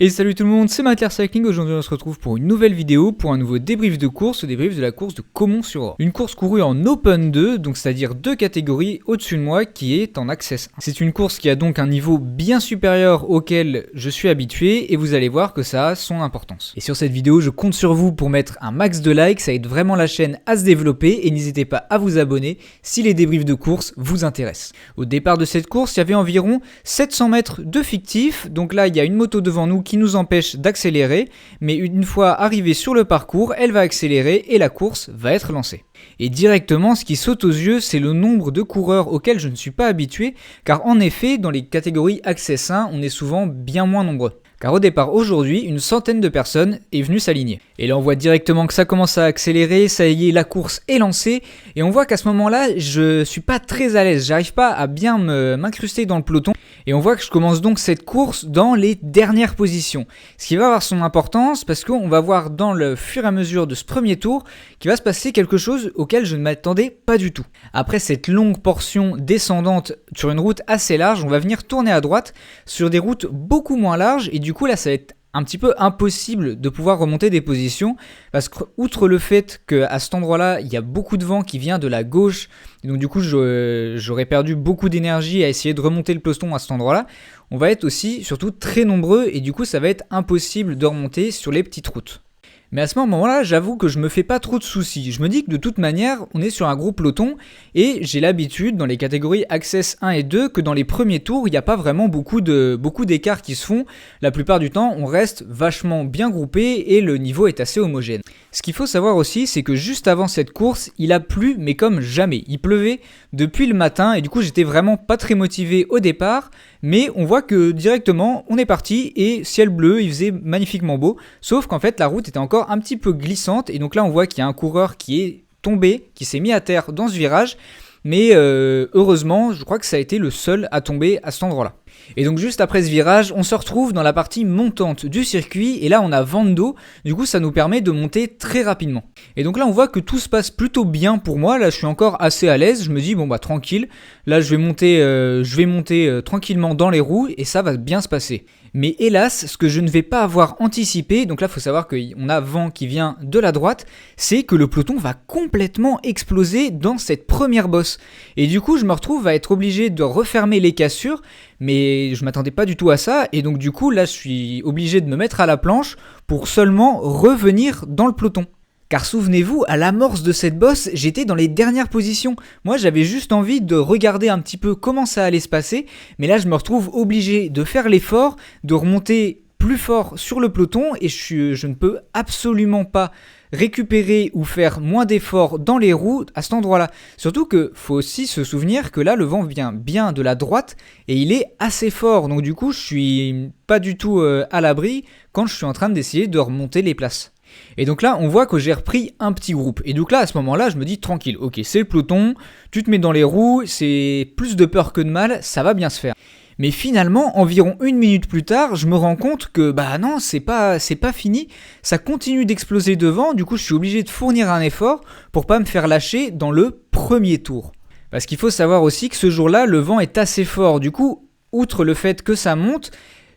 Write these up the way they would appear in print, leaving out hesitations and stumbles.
Et salut tout le monde, c'est Matter Cycling. Aujourd'hui on se retrouve pour une nouvelle vidéo, pour un nouveau débrief de course, le débrief de la course de Caumont-sur-Orge. Une course courue en Open 2, donc c'est-à-dire deux catégories au-dessus de moi, qui est en Access 1. C'est une course qui a donc un niveau bien supérieur auquel je suis habitué, et vous allez voir que ça a son importance. Et sur cette vidéo, je compte sur vous pour mettre un max de likes, ça aide vraiment la chaîne à se développer, et n'hésitez pas à vous abonner si les débriefs de course vous intéressent. Au départ de cette course, il y avait environ 700 mètres de fictif, donc là il y a une moto devant nous qui nous empêche d'accélérer, mais une fois arrivée sur le parcours, elle va accélérer et la course va être lancée. Et directement, ce qui saute aux yeux, c'est le nombre de coureurs auxquels je ne suis pas habitué, car en effet, dans les catégories Access 1, on est souvent bien moins nombreux. Car au départ aujourd'hui, une centaine de personnes est venue s'aligner. Et là on voit directement que ça commence à accélérer, ça y est, la course est lancée, et on voit qu'à ce moment-là, je suis pas très à l'aise, j'arrive pas à bien m'incruster dans le peloton, et on voit que je commence donc cette course dans les dernières positions. Ce qui va avoir son importance, parce qu'on va voir dans le fur et à mesure de ce premier tour, qu'il va se passer quelque chose auquel je ne m'attendais pas du tout. Après cette longue portion descendante sur une route assez large, on va venir tourner à droite sur des routes beaucoup moins larges, et du coup là ça va être un petit peu impossible de pouvoir remonter des positions parce que outre le fait qu'à cet endroit-là il y a beaucoup de vent qui vient de la gauche et donc du coup j'aurais perdu beaucoup d'énergie à essayer de remonter le peloton à cet endroit-là, on va être aussi surtout très nombreux et du coup ça va être impossible de remonter sur les petites routes. Mais à ce moment-là, j'avoue que je me fais pas trop de soucis. Je me dis que de toute manière, on est sur un gros peloton et j'ai l'habitude dans les catégories Access 1 et 2 que dans les premiers tours, il n'y a pas vraiment beaucoup d'écarts qui se font. La plupart du temps, on reste vachement bien groupé et le niveau est assez homogène. Ce qu'il faut savoir aussi, c'est que juste avant cette course, il a plu, mais comme jamais. Il pleuvait depuis le matin et du coup, j'étais vraiment pas très motivé au départ. Mais on voit que directement, on est parti et ciel bleu, il faisait magnifiquement beau. Sauf qu'en fait, la route était encore un petit peu glissante. Et donc là, on voit qu'il y a un coureur qui est tombé, qui s'est mis à terre dans ce virage. Mais heureusement, je crois que ça a été le seul à tomber à cet endroit-là. Et donc juste après ce virage, on se retrouve dans la partie montante du circuit et là on a vent d'eau, du coup ça nous permet de monter très rapidement. Et donc là on voit que tout se passe plutôt bien pour moi, là je suis encore assez à l'aise, je me dis bon bah tranquille, là je vais monter tranquillement dans les roues et ça va bien se passer. Mais hélas, ce que je ne vais pas avoir anticipé, donc là il faut savoir qu'on a vent qui vient de la droite, c'est que le peloton va complètement exploser dans cette première bosse. Et du coup je me retrouve à être obligé de refermer les cassures, mais je m'attendais pas du tout à ça, et donc du coup là je suis obligé de me mettre à la planche pour seulement revenir dans le peloton. Car souvenez-vous, à l'amorce de cette bosse, j'étais dans les dernières positions. Moi, j'avais juste envie de regarder un petit peu comment ça allait se passer, mais là, je me retrouve obligé de faire l'effort, de remonter plus fort sur le peloton, et je ne peux absolument pas récupérer ou faire moins d'efforts dans les roues à cet endroit-là. Surtout qu'il faut aussi se souvenir que là, le vent vient bien de la droite, et il est assez fort, donc du coup, je suis pas du tout à l'abri quand je suis en train d'essayer de remonter les places. Et donc là, on voit que j'ai repris un petit groupe. Et donc là, à ce moment-là, je me dis tranquille, ok, c'est le peloton, tu te mets dans les roues, c'est plus de peur que de mal, ça va bien se faire. Mais finalement, environ une minute plus tard, je me rends compte que bah non, c'est pas fini, ça continue d'exploser devant, du coup je suis obligé de fournir un effort pour pas me faire lâcher dans le premier tour. Parce qu'il faut savoir aussi que ce jour-là, le vent est assez fort, du coup, outre le fait que ça monte,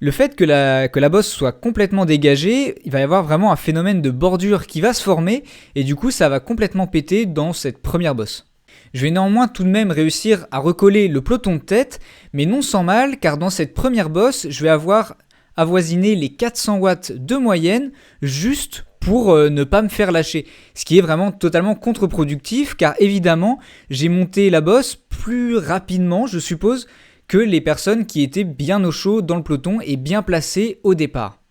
le fait que la bosse soit complètement dégagée, il va y avoir vraiment un phénomène de bordure qui va se former et du coup ça va complètement péter dans cette première bosse. Je vais néanmoins tout de même réussir à recoller le peloton de tête, mais non sans mal car dans cette première bosse, je vais avoir avoisiné les 400 watts de moyenne juste pour ne pas me faire lâcher. Ce qui est vraiment totalement contre-productif car évidemment j'ai monté la bosse plus rapidement je suppose que les personnes qui étaient bien au chaud dans le peloton et bien placées au départ.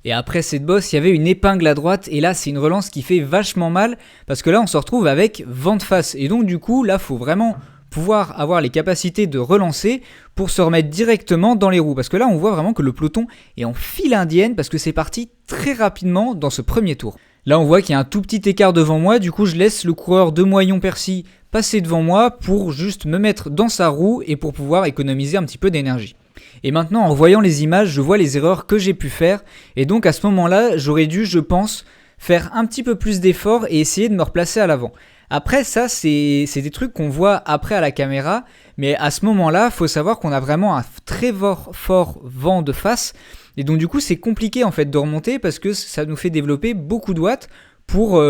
Et après cette bosse, il y avait une épingle à droite et là c'est une relance qui fait vachement mal parce que là on se retrouve avec vent de face et donc du coup là faut vraiment pouvoir avoir les capacités de relancer pour se remettre directement dans les roues parce que là on voit vraiment que le peloton est en file indienne parce que c'est parti très rapidement dans ce premier tour. Là on voit qu'il y a un tout petit écart devant moi, du coup je laisse le coureur de Moyon-Percy passer devant moi pour juste me mettre dans sa roue et pour pouvoir économiser un petit peu d'énergie. Et maintenant en voyant les images, je vois les erreurs que j'ai pu faire et donc à ce moment-là, j'aurais dû, je pense, faire un petit peu plus d'efforts et essayer de me replacer à l'avant. Après ça, c'est des trucs qu'on voit après à la caméra, mais à ce moment-là, il faut savoir qu'on a vraiment un très fort vent de face Et donc du coup c'est compliqué en fait de remonter parce que ça nous fait développer beaucoup de watts pour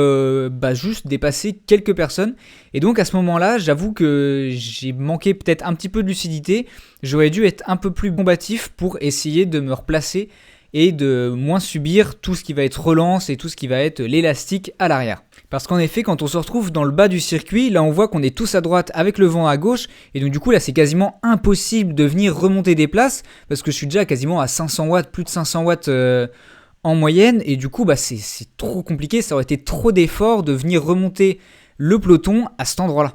juste dépasser quelques personnes. Et donc à ce moment-là, j'avoue que j'ai manqué peut-être un petit peu de lucidité. J'aurais dû être un peu plus combatif pour essayer de me replacer et de moins subir tout ce qui va être relance et tout ce qui va être l'élastique à l'arrière. Parce qu'en effet, quand on se retrouve dans le bas du circuit, là on voit qu'on est tous à droite avec le vent à gauche, et donc du coup là c'est quasiment impossible de venir remonter des places, parce que je suis déjà quasiment à 500 watts, plus de 500 watts en moyenne, et du coup c'est trop compliqué, ça aurait été trop d'efforts de venir remonter le peloton à cet endroit-là.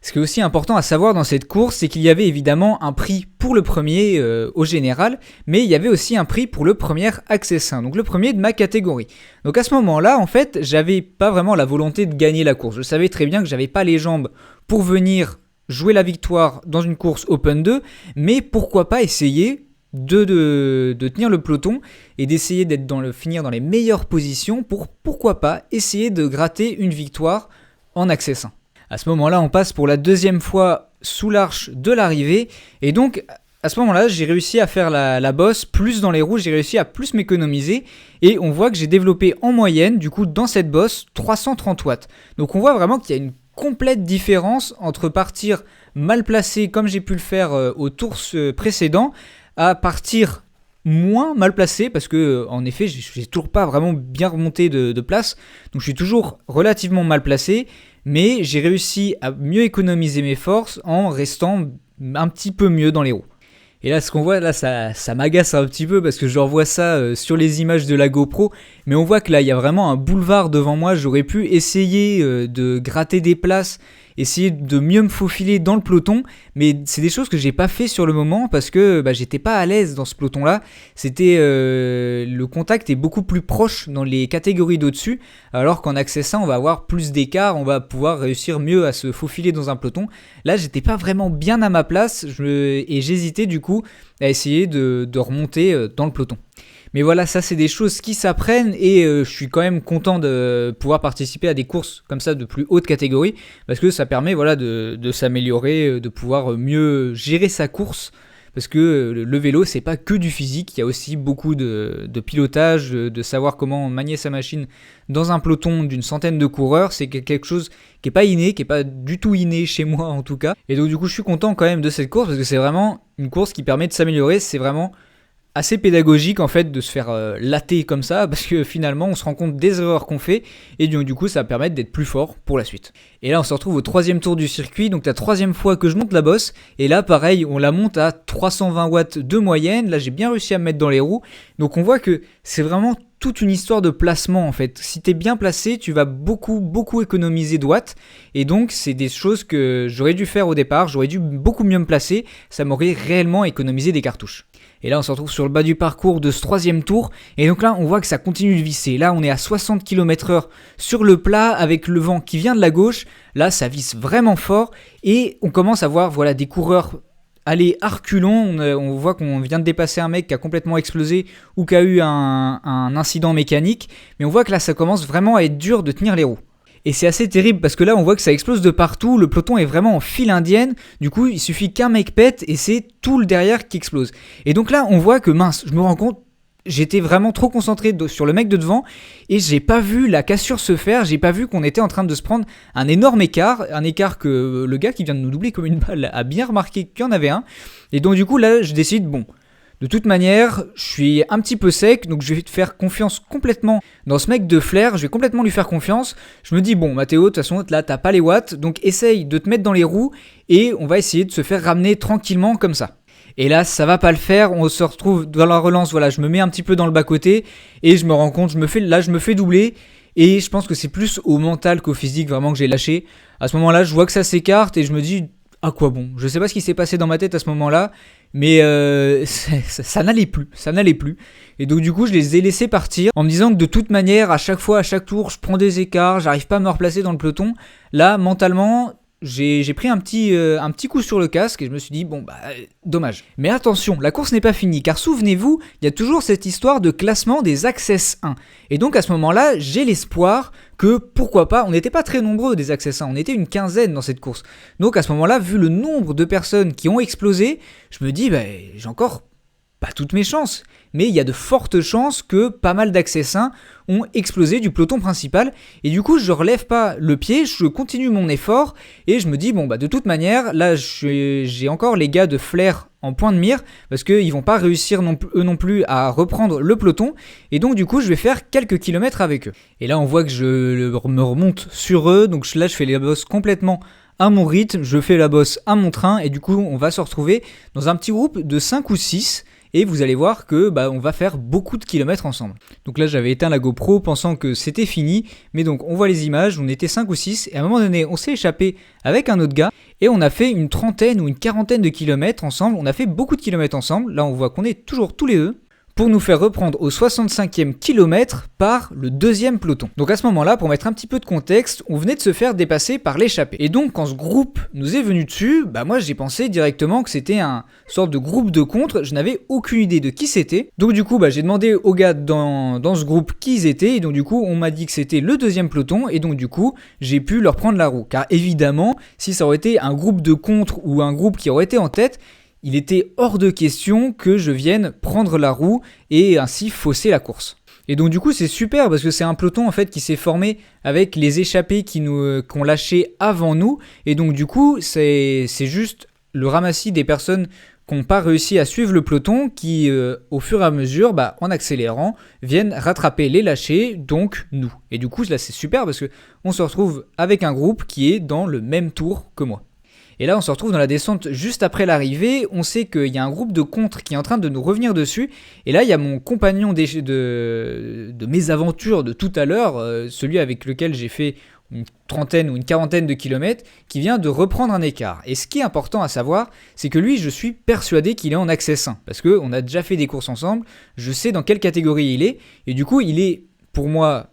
Ce qui est aussi important à savoir dans cette course, c'est qu'il y avait évidemment un prix pour le premier au général, mais il y avait aussi un prix pour le premier Access 1, donc le premier de ma catégorie. Donc à ce moment-là, en fait, j'avais pas vraiment la volonté de gagner la course. Je savais très bien que j'avais pas les jambes pour venir jouer la victoire dans une course Open 2, mais pourquoi pas essayer de tenir le peloton et d'essayer finir dans les meilleures positions pour pourquoi pas essayer de gratter une victoire en Access 1. À ce moment-là, on passe pour la deuxième fois sous l'arche de l'arrivée. Et donc, à ce moment-là, j'ai réussi à faire la bosse plus dans les roues. J'ai réussi à plus m'économiser. Et on voit que j'ai développé en moyenne, du coup, dans cette bosse, 330 watts. Donc, on voit vraiment qu'il y a une complète différence entre partir mal placé, comme j'ai pu le faire au tour précédent, à partir moins mal placé, parce que en effet j'ai toujours pas vraiment bien remonté de place, donc je suis toujours relativement mal placé, mais j'ai réussi à mieux économiser mes forces en restant un petit peu mieux dans les roues. Et là, ce qu'on voit, là, ça m'agace un petit peu parce que je revois ça sur les images de la GoPro. Mais on voit que là, il y a vraiment un boulevard devant moi. J'aurais pu essayer de gratter des places, essayer de mieux me faufiler dans le peloton. Mais c'est des choses que j'ai pas fait sur le moment parce que j'étais pas à l'aise dans ce peloton-là. Le contact est beaucoup plus proche dans les catégories d'au-dessus. Alors qu'en Access 1, on va avoir plus d'écart. On va pouvoir réussir mieux à se faufiler dans un peloton. Là, j'étais pas vraiment bien à ma place et j'hésitais du coup à essayer de remonter dans le peloton. Mais voilà, ça c'est des choses qui s'apprennent et je suis quand même content de pouvoir participer à des courses comme ça de plus haute catégorie parce que ça permet de s'améliorer, de pouvoir mieux gérer sa course parce que le vélo c'est pas que du physique, il y a aussi beaucoup de pilotage, de savoir comment manier sa machine dans un peloton d'une centaine de coureurs, c'est quelque chose qui est pas inné, qui est pas du tout inné chez moi en tout cas. Et donc du coup je suis content quand même de cette course parce que c'est vraiment une course qui permet de s'améliorer, c'est vraiment assez pédagogique en fait de se faire latter comme ça parce que finalement on se rend compte des erreurs qu'on fait et du coup ça va permettre d'être plus fort pour la suite. Et là on se retrouve au troisième tour du circuit, donc la troisième fois que je monte la bosse et là pareil on la monte à 320 watts de moyenne, là j'ai bien réussi à me mettre dans les roues, donc on voit que c'est vraiment toute une histoire de placement en fait. Si t'es bien placé, tu vas beaucoup économiser de watts et donc c'est des choses que j'aurais dû faire au départ, j'aurais dû beaucoup mieux me placer, ça m'aurait réellement économisé des cartouches. Et là on se retrouve sur le bas du parcours de ce troisième tour et donc là on voit que ça continue de visser. Là on est à 60 km/h sur le plat avec le vent qui vient de la gauche, là ça visse vraiment fort et on commence à voir des coureurs aller à reculons. On voit qu'on vient de dépasser un mec qui a complètement explosé ou qui a eu un incident mécanique, mais on voit que là ça commence vraiment à être dur de tenir les roues. Et c'est assez terrible parce que là on voit que ça explose de partout, le peloton est vraiment en file indienne, du coup il suffit qu'un mec pète et c'est tout le derrière qui explose. Et donc là on voit que je me rends compte, j'étais vraiment trop concentré sur le mec de devant et j'ai pas vu la cassure se faire, j'ai pas vu qu'on était en train de se prendre un énorme écart, un écart que le gars qui vient de nous doubler comme une balle a bien remarqué qu'il y en avait un. Et donc du coup là je décide, de toute manière, je suis un petit peu sec, donc je vais te faire confiance complètement dans ce mec de flair, je vais complètement lui faire confiance. Je me dis, Mathéo, de toute façon, là, t'as pas les watts, donc essaye de te mettre dans les roues et on va essayer de se faire ramener tranquillement comme ça. Et là, ça va pas le faire, on se retrouve dans la relance, je me mets un petit peu dans le bas-côté et je me rends compte, je me fais doubler et je pense que c'est plus au mental qu'au physique vraiment que j'ai lâché. À ce moment-là, je vois que ça s'écarte et je me dis, à quoi bon ? Je sais pas ce qui s'est passé dans ma tête à ce moment-là, mais ça n'allait plus. Et donc du coup, je les ai laissés partir en me disant que de toute manière, à chaque tour, je prends des écarts, j'arrive pas à me replacer dans le peloton. Là, mentalement, j'ai pris un petit coup sur le casque et je me suis dit, dommage. Mais attention, la course n'est pas finie, car souvenez-vous, il y a toujours cette histoire de classement des Access 1. Et donc à ce moment-là, j'ai l'espoir que, pourquoi pas, on n'était pas très nombreux des Access 1, on était une quinzaine dans cette course. Donc à ce moment-là, vu le nombre de personnes qui ont explosé, je me dis, j'ai encore pas toutes mes chances, mais il y a de fortes chances que pas mal d'access 1 ont explosé du peloton principal, et du coup je relève pas le pied, je continue mon effort, et je me dis bon bah de toute manière, là j'ai encore les gars de Flair en point de mire, parce qu'ils vont pas réussir eux non plus à reprendre le peloton, et donc du coup je vais faire quelques kilomètres avec eux. Et là on voit que je me remonte sur eux, donc là je fais les bosses complètement à mon rythme, je fais la bosse à mon train, et du coup on va se retrouver dans un petit groupe de 5 ou 6, et vous allez voir que on va faire beaucoup de kilomètres ensemble. Donc là j'avais éteint la GoPro pensant que c'était fini, mais donc on voit les images, on était 5 ou 6, et à un moment donné on s'est échappé avec un autre gars, et on a fait une trentaine ou une quarantaine de kilomètres ensemble, on a fait beaucoup de kilomètres ensemble, là on voit qu'on est toujours tous les deux, pour nous faire reprendre au 65e kilomètre par le deuxième peloton. Donc à ce moment-là, pour mettre un petit peu de contexte, on venait de se faire dépasser par l'échappée. Et donc quand ce groupe nous est venu dessus, moi j'ai pensé directement que c'était un sorte de groupe de contre, je n'avais aucune idée de qui c'était. Donc du coup j'ai demandé aux gars dans ce groupe qui ils étaient, et donc du coup on m'a dit que c'était le deuxième peloton, et donc du coup j'ai pu leur prendre la roue. Car évidemment, si ça aurait été un groupe de contre ou un groupe qui aurait été en tête, il était hors de question que je vienne prendre la roue et ainsi fausser la course. Et donc du coup c'est super parce que c'est un peloton en fait qui s'est formé avec les échappés qu'on lâché avant nous, et donc du coup c'est juste le ramassis des personnes qui n'ont pas réussi à suivre le peloton qui au fur et à mesure en accélérant viennent rattraper les lâchés, donc nous. Et du coup là c'est super parce qu'on se retrouve avec un groupe qui est dans le même tour que moi. Et là on se retrouve dans la descente juste après l'arrivée, on sait qu'il y a un groupe de contre qui est en train de nous revenir dessus, et là il y a mon compagnon de mes aventures de tout à l'heure, celui avec lequel j'ai fait une trentaine ou une quarantaine de kilomètres, qui vient de reprendre un écart. Et ce qui est important à savoir, c'est que lui je suis persuadé qu'il est en access 1, parce qu'on a déjà fait des courses ensemble, je sais dans quelle catégorie il est, et du coup il est pour moi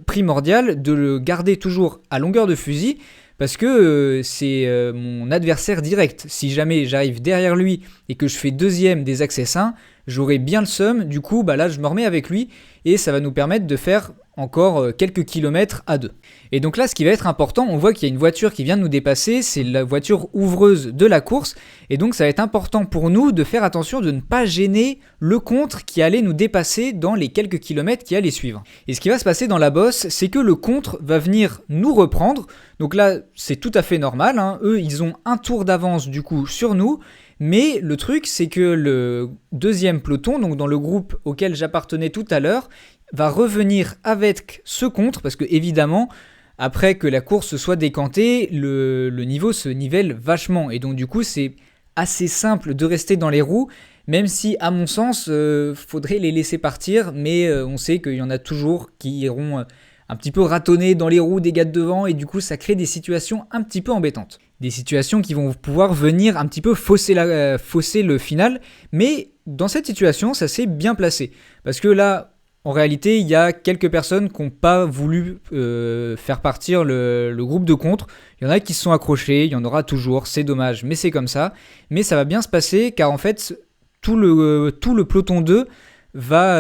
primordial de le garder toujours à longueur de fusil, parce que c'est mon adversaire direct. Si jamais j'arrive derrière lui et que je fais deuxième des access 1, j'aurai bien le seum. Du coup, là, je me remets avec lui et ça va nous permettre de faire encore quelques kilomètres à deux. Et donc là, ce qui va être important, on voit qu'il y a une voiture qui vient de nous dépasser, c'est la voiture ouvreuse de la course, et donc ça va être important pour nous de faire attention de ne pas gêner le contre qui allait nous dépasser dans les quelques kilomètres qui allaient suivre. Et ce qui va se passer dans la bosse, c'est que le contre va venir nous reprendre, donc là c'est tout à fait normal, eux ils ont un tour d'avance du coup sur nous, mais le truc c'est que le deuxième peloton, donc dans le groupe auquel j'appartenais tout à l'heure, va revenir avec ce contre, parce que évidemment, après que la course se soit décantée, le niveau se nivelle vachement, et donc du coup c'est assez simple de rester dans les roues, même si à mon sens, faudrait les laisser partir, mais on sait qu'il y en a toujours qui iront un petit peu ratonner dans les roues des gars de devant, et du coup ça crée des situations un petit peu embêtantes. Des situations qui vont pouvoir venir un petit peu fausser le final, mais dans cette situation ça s'est bien placé, parce que là, en réalité, il y a quelques personnes qui n'ont pas voulu faire partir le groupe de contre. Il y en a qui se sont accrochés, il y en aura toujours, c'est dommage, mais c'est comme ça. Mais ça va bien se passer car en fait, tout le peloton 2 va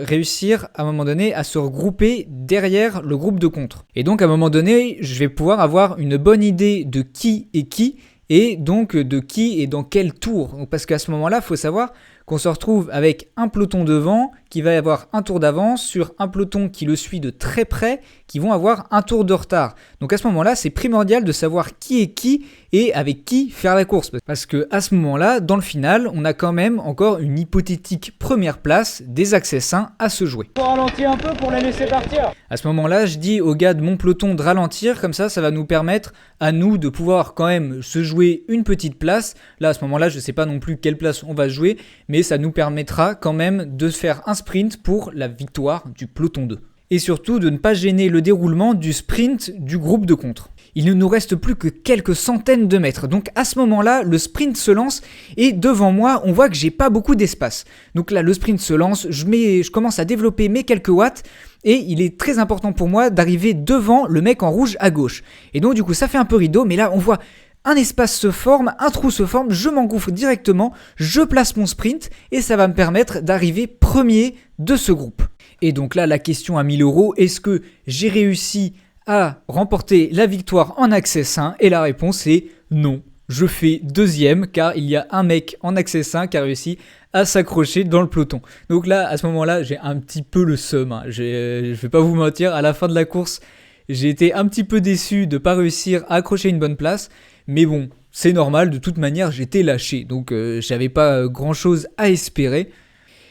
réussir à un moment donné à se regrouper derrière le groupe de contre. Et donc à un moment donné, je vais pouvoir avoir une bonne idée de qui est qui, et donc de qui est dans quel tour. Donc, parce qu'à ce moment-là, il faut savoir qu'on se retrouve avec un peloton devant qui va avoir un tour d'avance sur un peloton qui le suit de très près, qui vont avoir un tour de retard. Donc à ce moment-là, c'est primordial de savoir qui est qui et avec qui faire la course. Parce que à ce moment-là, dans le final, on a quand même encore une hypothétique première place des access 1 à se jouer. Faut ralentir un peu pour les laisser partir. À ce moment-là, je dis aux gars de mon peloton de ralentir, comme ça va nous permettre à nous de pouvoir quand même se jouer une petite place. Là, à ce moment-là, je ne sais pas non plus quelle place on va jouer, mais ça nous permettra quand même de faire un sprint pour la victoire du peloton 2. Et surtout de ne pas gêner le déroulement du sprint du groupe de contre. Il ne nous reste plus que quelques centaines de mètres. Donc à ce moment-là, le sprint se lance et devant moi, on voit que j'ai pas beaucoup d'espace. Donc là, le sprint se lance, je commence à développer mes quelques watts et il est très important pour moi d'arriver devant le mec en rouge à gauche. Et donc du coup, ça fait un peu rideau, mais là, on voit un espace se forme, un trou se forme, je m'engouffre directement, je place mon sprint et ça va me permettre d'arriver premier de ce groupe. Et donc là, la question à 1000 €, est-ce que j'ai réussi à remporter la victoire en access 1? Et la réponse est non. Je fais deuxième car il y a un mec en access 1 qui a réussi à s'accrocher dans le peloton. Donc là, à ce moment-là, j'ai un petit peu le seum, hein. Je vais pas vous mentir, à la fin de la course, j'ai été un petit peu déçu de pas réussir à accrocher une bonne place, mais bon, c'est normal, de toute manière, j'étais lâché, donc j'avais pas grand-chose à espérer.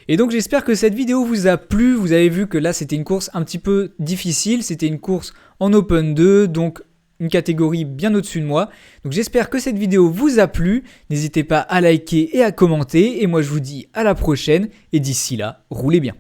Et donc j'espère que cette vidéo vous a plu. Vous avez vu que là c'était une course un petit peu difficile, c'était une course en Open 2, donc une catégorie bien au-dessus de moi. Donc j'espère que cette vidéo vous a plu. N'hésitez pas à liker et à commenter. Et moi je vous dis à la prochaine. Et d'ici là, roulez bien.